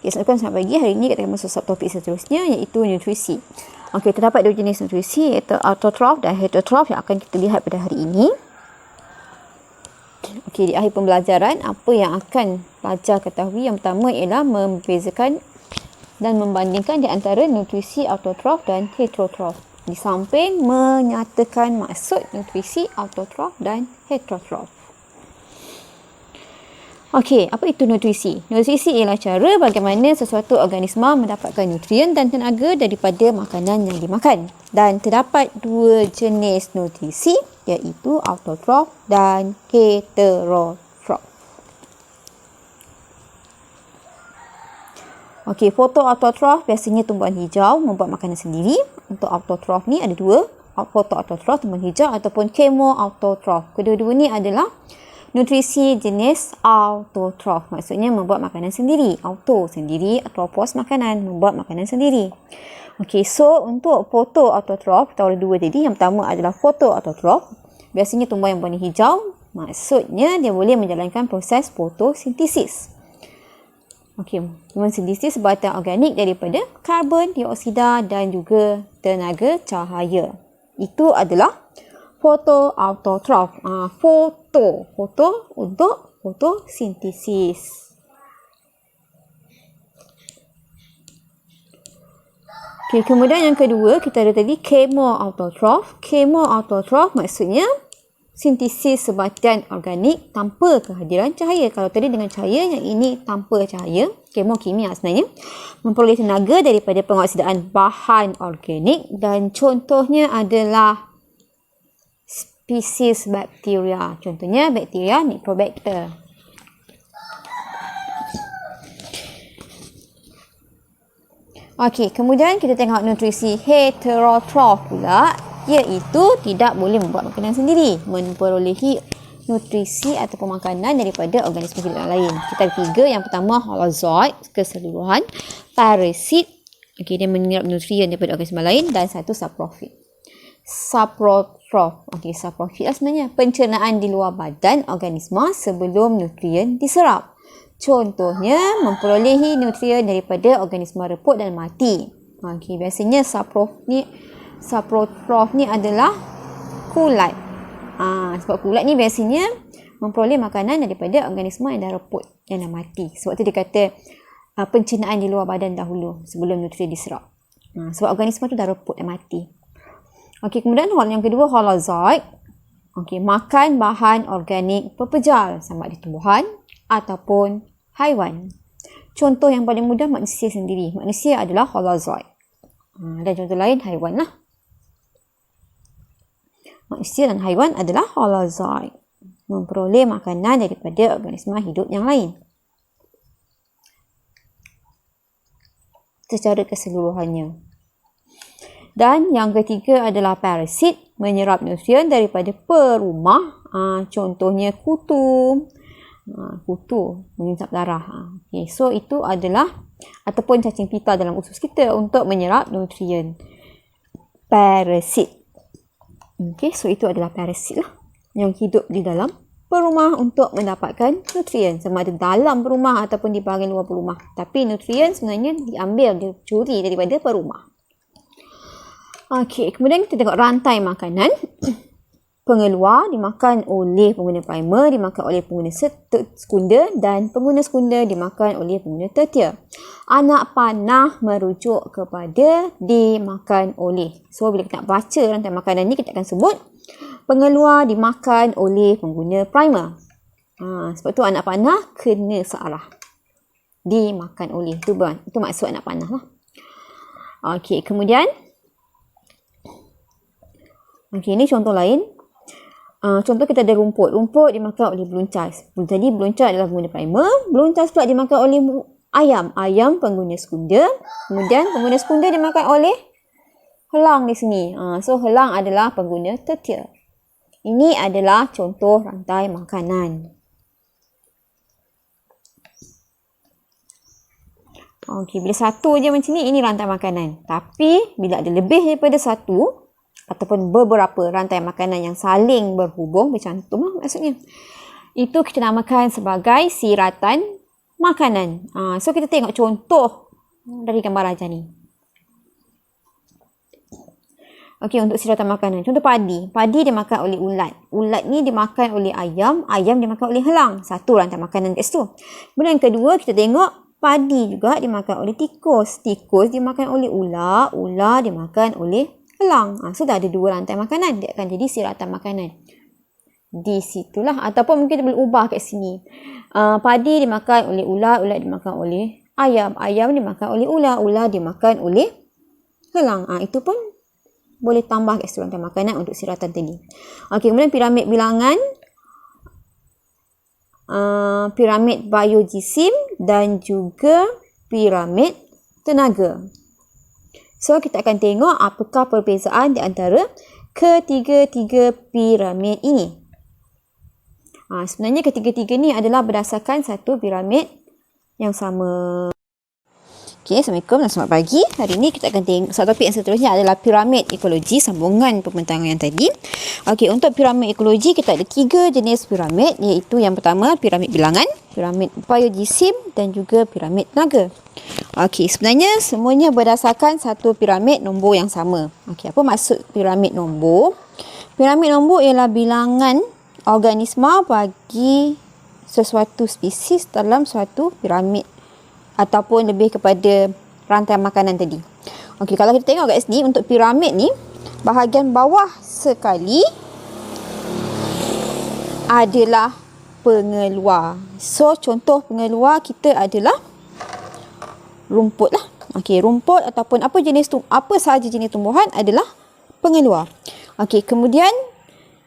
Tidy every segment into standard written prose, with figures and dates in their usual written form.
Kita sampai pagi. Hari ini kita akan masuk subtopik seterusnya, iaitu nutrisi. Okey, terdapat dua jenis nutrisi, iaitu autotrof dan heterotrof yang akan kita lihat pada hari ini. Okey, di akhir pembelajaran, apa yang akan pelajar ketahui? Yang pertama ialah membezakan dan membandingkan di antara nutrisi autotrof dan heterotrof. Di samping menyatakan maksud nutrisi autotrof dan heterotrof. Okey, apa itu nutrisi? Nutrisi ialah cara bagaimana sesuatu organisma mendapatkan nutrien dan tenaga daripada makanan yang dimakan. Dan terdapat dua jenis nutrisi, iaitu autotrof dan heterotrof. Okey, fotoautotrof biasanya tumbuhan hijau membuat makanan sendiri. Untuk autotrof ni ada dua, fotoautotrof tumbuhan hijau ataupun chemoautotrof. Kedua-dua ni adalah nutrisi jenis autotrof, maksudnya membuat makanan sendiri. Auto sendiri, tropos makanan, membuat makanan sendiri. Okey, so untuk fotoautotrof, kita ada dua tadi. Yang pertama adalah fotoautotrof. Biasanya tumbuhan yang berwarna hijau, maksudnya dia boleh menjalankan proses fotosintesis. Okey, mensintesis bahan organik daripada karbon dioksida dan juga tenaga cahaya. Itu adalah fotoautotrof. Foto untuk fotosintesis. Okay, kemudian yang kedua kita ada tadi chemoautotrof. Chemoautotrof maksudnya sintesis sebatian organik tanpa kehadiran cahaya. Kalau tadi dengan cahaya, yang ini tanpa cahaya. Kimia sebenarnya memperoleh tenaga daripada pengoksidaan bahan organik dan contohnya adalah spesies bakteria. Contohnya bakteria Nitrobacter. Okey, kemudian kita tengok nutrisi heterotrof pula, iaitu tidak boleh membuat makanan sendiri, memperolehi nutrisi ataupun makanan daripada organisma hidup yang lain. Kita ada tiga. Yang pertama holozoid keseluruhan, parasit, okey, dia menyerap nutrien daripada organisma lain, dan satu saprofit. Saprotrof, okey, saprofit lah sebenarnya pencernaan di luar badan organisma sebelum nutrien diserap. Contohnya memperolehi nutrien daripada organisma reput dan mati. Okey, biasanya saprotrof ni adalah kulat. Sebab kulat ni biasanya memperoleh makanan daripada organisma yang dah reput, yang dah mati. Sebab tu dia kata pencernaan di luar badan dahulu sebelum nutrien diserap. Sebab organisma tu dah reput dan mati. Okey, kemudian yang kedua holozoid. Okey, makan bahan organik pepejal sama ada tumbuhan ataupun haiwan. Contoh yang paling mudah manusia sendiri. Manusia adalah holozoid. Dan contoh lain haiwan lah. Manusia dan haiwan adalah holozoid. Memperoleh makanan daripada organisma hidup yang lain. Secara keseluruhannya. Dan yang ketiga adalah parasit, menyerap nutrien daripada perumah. Contohnya kutu. Kutu mengisap darah. Okay, so itu adalah ataupun cacing pita dalam usus kita untuk menyerap nutrien. Parasit. Okay, so itu adalah parasit lah, yang hidup di dalam perumah untuk mendapatkan nutrien. Sama ada dalam perumah ataupun di bahagian luar perumah. Tapi nutrien sebenarnya diambil, dicuri daripada perumah. Okey, kemudian kita tengok rantai makanan. Pengeluar dimakan oleh pengguna primer, dimakan oleh pengguna sekunder, dan pengguna sekunder dimakan oleh pengguna tertier. Anak panah merujuk kepada dimakan oleh. So, bila kita nak baca rantai makanan ni, kita akan sebut pengeluar dimakan oleh pengguna primer. Sebab tu anak panah kena searah. Dimakan oleh. Itu maksud anak panah lah. Okey, kemudian ini contoh lain. Contoh kita ada rumput. Rumput dimakan oleh beluncas. Jadi beluncas adalah pengguna primer. Beluncas pula dimakan oleh ayam. Ayam pengguna sekunder. Kemudian pengguna sekunder dimakan oleh helang di sini. So helang adalah pengguna tertier. Ini adalah contoh rantai makanan. Okey, bila satu je macam ni, ini rantai makanan. Tapi bila ada lebih daripada satu ataupun beberapa rantai makanan yang saling berhubung, bercantum lah maksudnya, itu kita namakan sebagai siratan makanan. So kita tengok contoh dari gambar ajar ni. Okey, untuk siratan makanan. Contoh padi. Padi dimakan oleh ulat. Ulat ni dimakan oleh ayam. Ayam dimakan oleh helang. Satu rantai makanan kat situ. Kemudian yang kedua, kita tengok padi juga dimakan oleh tikus. Tikus dimakan oleh ular. Ular dimakan oleh helang. So, dah ada dua rantai makanan. Dia akan jadi siratan makanan. Di situlah. Ataupun mungkin kita boleh ubah kat sini. Padi dimakan oleh ular. Ular dimakan oleh ayam. Ayam dimakan oleh ular. Ular dimakan oleh helang. Itu pun boleh tambah kat situ rantai makanan untuk siratan tadi. Okey, kemudian piramid bilangan, piramid biojisim dan juga piramid tenaga. So, kita akan tengok apakah perbezaan di antara ketiga-tiga piramid ini. Sebenarnya ketiga-tiga ni adalah berdasarkan satu piramid yang sama. Okay, Assalamualaikum dan selamat pagi. Hari ini kita akan tengok satu topik yang seterusnya adalah piramid ekologi, sambungan pembentangan yang tadi. Okey, untuk piramid ekologi kita ada 3 jenis piramid, iaitu yang pertama piramid bilangan, piramid biojisim dan juga piramid tenaga. Okey, sebenarnya semuanya berdasarkan satu piramid nombor yang sama. Okey, apa maksud piramid nombor? Piramid nombor ialah bilangan organisma bagi sesuatu spesies dalam suatu piramid ataupun lebih kepada rantai makanan tadi. Okey, kalau kita tengok kat sini untuk piramid ni, bahagian bawah sekali adalah pengeluar. So, contoh pengeluar kita adalah rumput lah. Okey, rumput ataupun apa sahaja jenis tumbuhan adalah pengeluar. Okey, kemudian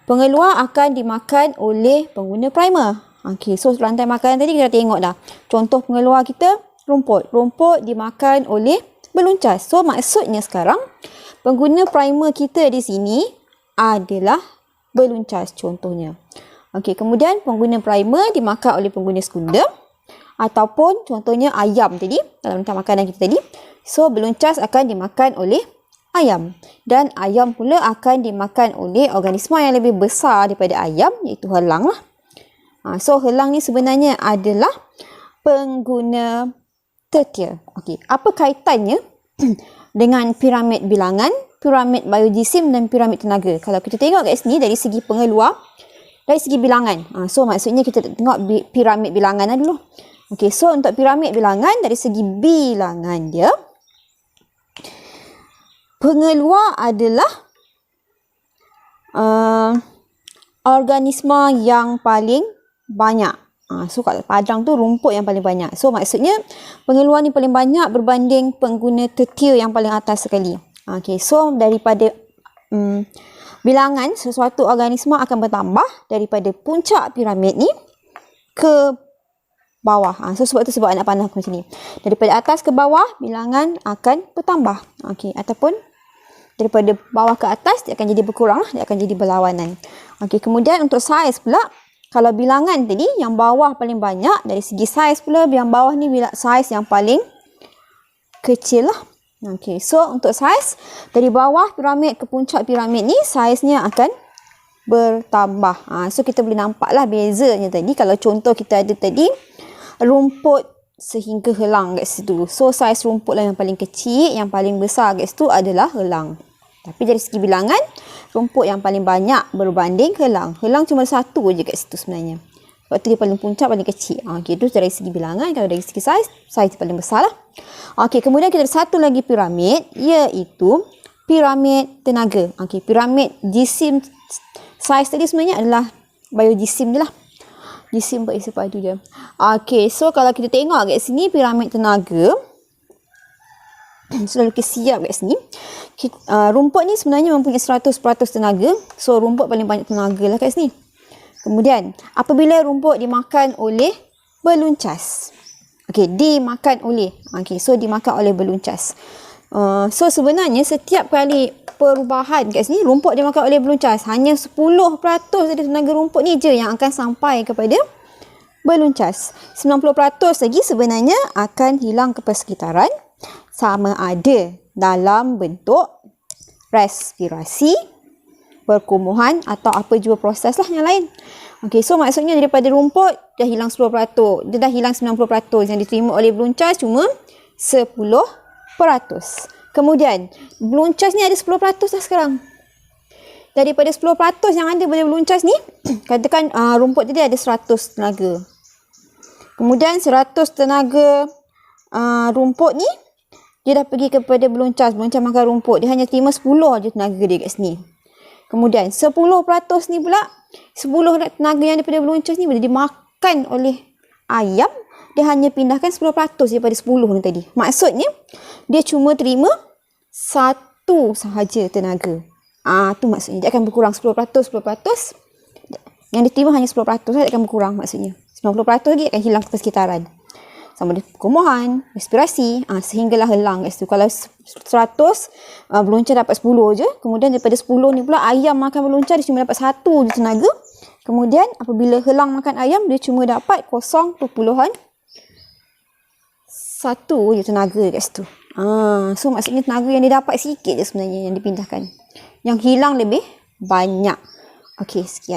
pengeluar akan dimakan oleh pengguna primer. Okey, so rantai makanan tadi kita tengok dah. Contoh pengeluar kita rumput. Rumput dimakan oleh beluncas. So, maksudnya sekarang pengguna primer kita di sini adalah beluncas contohnya. Okey, kemudian pengguna primer dimakan oleh pengguna sekunder ataupun contohnya ayam tadi dalam rantai makanan kita tadi. So, beluncas akan dimakan oleh ayam dan ayam pula akan dimakan oleh organisma yang lebih besar daripada ayam, iaitu helang lah. So, helang ni sebenarnya adalah pengguna tertier. Okey, apa kaitannya dengan piramid bilangan, piramid biojisim dan piramid tenaga? Kalau kita tengok kat sini dari segi pengeluar, dari segi bilangan. So, maksudnya kita tengok piramid bilangan dulu. Okey, so untuk piramid bilangan, dari segi bilangan dia, pengeluar adalah organisma yang paling banyak. So, kat padang tu rumput yang paling banyak. So, maksudnya pengeluar ni paling banyak berbanding pengguna tertier yang paling atas sekali. Okay, so daripada bilangan sesuatu organisma akan bertambah daripada puncak piramid ni ke bawah. So, sebab anak panah macam ni. Daripada atas ke bawah, bilangan akan bertambah. Okay, ataupun daripada bawah ke atas, dia akan jadi berkurang. Dia akan jadi berlawanan. Okay, kemudian untuk saiz pula, kalau bilangan tadi yang bawah paling banyak, dari segi saiz pula yang bawah ni saiz yang paling kecil lah. Okey, so untuk saiz dari bawah piramid ke puncak piramid ni saiznya akan bertambah. So kita boleh nampaklah bezanya tadi. Kalau contoh kita ada tadi rumput sehingga helang kat situ. So saiz rumput lah yang paling kecil, yang paling besar kat situ adalah helang. Tapi dari segi bilangan, rumput yang paling banyak berbanding helang. Helang cuma satu je kat situ sebenarnya. Sebab tu dia paling puncak, paling kecil. Okey, itu dari segi bilangan. Kalau dari segi saiz, saiz paling besar lah. Okey, kemudian kita ada satu lagi piramid, iaitu piramid tenaga. Okey, piramid jisim. Saiz tadi sebenarnya adalah biojisim je lah. Jisim berisi padu je. Okey, so kalau kita tengok kat sini, piramid tenaga. Sudah lukis siap kat sini. Rumput ni sebenarnya mempunyai 100% tenaga. So, rumput paling banyak tenaga lah kat sini. Kemudian, apabila rumput dimakan oleh beluncas. Okey, dimakan oleh. Okey, so dimakan oleh beluncas. So, sebenarnya setiap kali perubahan kat sini, rumput dimakan oleh beluncas. Hanya 10% dari tenaga rumput ni je yang akan sampai kepada beluncas. 90% lagi sebenarnya akan hilang ke persekitaran. Sama ada dalam bentuk respirasi, perkumuhan atau apa jua proses lah yang lain. Okey, so maksudnya daripada rumput dah hilang 10%. Dia dah hilang 90%. Yang diterima oleh balloon charge cuma 10%. Kemudian, balloon charge ni ada 10% dah sekarang. Daripada 10% yang ada pada balloon charge ni, katakan rumput tadi ada 100 tenaga. Kemudian 100 tenaga rumput ni, dia dah pergi kepada balloon charge makan rumput. Dia hanya terima 10 je tenaga dia kat sini. Kemudian 10% ni pula, 10 tenaga yang daripada balloon charge ni bila dimakan oleh ayam, dia hanya pindahkan 10% daripada 10 ni tadi. Maksudnya, dia cuma terima 1 sahaja tenaga. Tu maksudnya. Dia akan berkurang 10%. Yang diterima hanya 10%, dia akan berkurang maksudnya. 90% lagi akan hilang ke persekitaran. Sama ada perkumuhan, respirasi, sehinggalah helang kat situ. Kalau 100, beluncar dapat 10 je. Kemudian daripada 10 ni pula, ayam makan beluncar, dia cuma dapat 1 je tenaga. Kemudian, apabila helang makan ayam, dia cuma dapat 0.1 je tenaga kat situ. So, maksudnya tenaga yang dia dapat sikit je sebenarnya yang dipindahkan. Yang hilang lebih banyak. Okey, sekian.